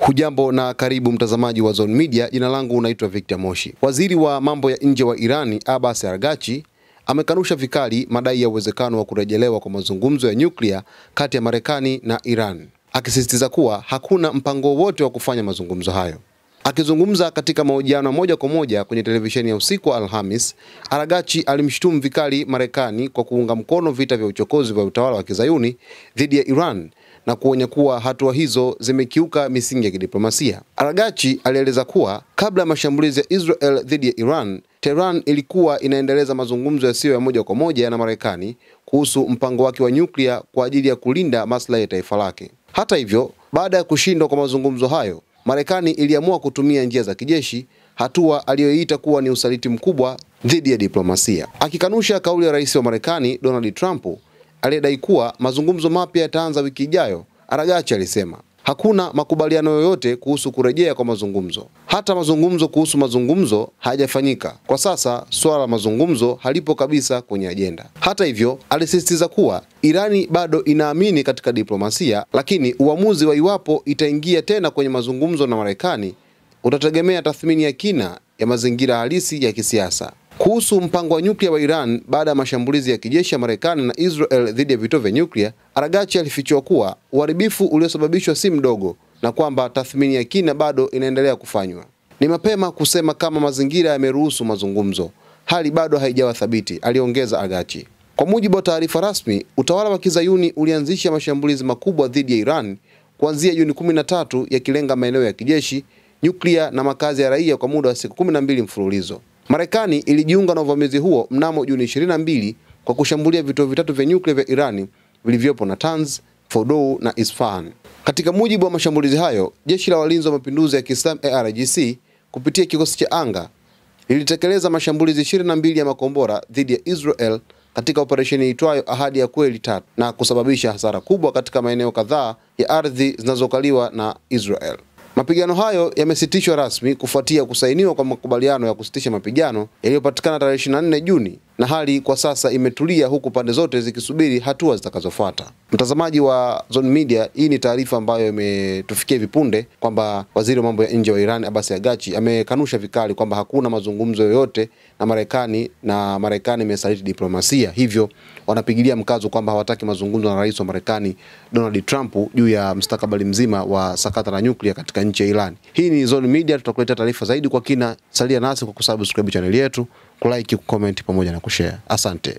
Hujambo na karibu mtazamaji wa Zone Media. Jina langu unaitwa Victor Moshi. Waziri wa mambo ya nje wa Irani Abbas Araghchi amekanusha vikali madai ya uwezekano wa kurejelewa kwa mazungumzo ya nyuklia kati ya Marekani na Iran, akisisitiza kuwa hakuna mpango wote wa kufanya mazungumzo hayo. Akizungumza katika mahojiano moja kwa moja kwenye televisheni ya usiku wa Alhamis, Araghchi alimshutumu vikali Marekani kwa kuunga mkono vita vya uchokozi vya utawala wa Kizayuni dhidi ya Iran na kuonya kuwa hatua hizo zimekiuka misingi ya kidiplomasia. Araghchi alieleza kuwa kabla ya mashambulizi ya Israel dhidi ya Iran, Tehran ilikuwa inaendeleza mazungumzo yasiyo ya moja kwa moja na Marekani kuhusu mpango wake wa nyuklia kwa ajili ya kulinda maslahi ya taifa lake. Hata hivyo, baada ya kushindwa kwa mazungumzo hayo, Marekani iliamua kutumia njia za kijeshi, hatua aliyoiita kuwa ni usaliti mkubwa dhidi ya diplomasia. Akikanusha kauli ya rais wa Marekani Donald Trump aliyedai kuwa mazungumzo mapya yataanza wiki ijayo, Araghchi alisema hakuna makubaliano yoyote kuhusu kurejea kwa mazungumzo. Hata mazungumzo kuhusu mazungumzo hayajafanyika. Kwa sasa swala la mazungumzo halipo kabisa kwenye ajenda. Hata hivyo, alisisitiza kuwa Irani bado inaamini katika diplomasia, lakini uamuzi wa iwapo itaingia tena kwenye mazungumzo na Marekani utategemea tathmini ya kina ya mazingira halisi ya kisiasa. Kuhusu mpango wa nyuklia wa Iran baada ya mashambulizi ya kijeshi ya Marekani na Israel dhidi ya vituo vya nyuklia, Araghchi alifichua kuwa uharibifu uliosababishwa si mdogo na kwamba tathmini ya kina bado inaendelea kufanywa. Ni mapema kusema kama mazingira yameruhusu mazungumzo, hali bado haijawa thabiti, aliongeza Araghchi. Kwa mujibu wa taarifa rasmi, utawala wa Kizayuni ulianzisha mashambulizi makubwa dhidi ya Iran kuanzia Juni 13 yakilenga maeneo ya kijeshi, nyuklia na makazi ya raia kwa muda wa siku 12 mfululizo. Marekani ilijiunga na uvamizi huo mnamo Juni 22 kwa kushambulia vituo vitatu vya nyuklia vya Irani vilivyopo Natanz, Fordow na Isfahan. Katika mujibu wa mashambulizi hayo, jeshi la walinzi wa mapinduzi ya Kiislamu IRGC kupitia kikosi cha anga lilitekeleza mashambulizi 22 ya makombora dhidi ya Israel katika operesheni itwayo Ahadi ya Kweli 3 na kusababisha hasara kubwa katika maeneo kadhaa ya ardhi zinazokaliwa na Israel. Mapigano hayo yamesitishwa rasmi kufuatia kusainiwa kwa makubaliano ya kusitisha mapigano yaliyopatikana tarehe 24 Juni, na hali kwa sasa imetulia huku pande zote zikisubiri hatua zitakazofuata. Mtazamaji wa Zone Media, hii ni taarifa ambayo imetufikia hivi punde kwamba waziri wa mambo ya nje wa Iran Abbas Araghchi amekanusha vikali kwamba hakuna mazungumzo yoyote na Marekani imesaliti diplomasia. Hivyo wanapigilia mkazo kwamba hawataki mazungumzo na rais wa Marekani Donald Trump juu ya mustakabali mzima wa sakata la nyuklia katika nchi ya Iran. Hii ni Zone Media, tutakuletea taarifa zaidi kwa kina. Salia nasi kwa kusubscribe channel yetu, kulike, kucomment pamoja na kushare. Asante.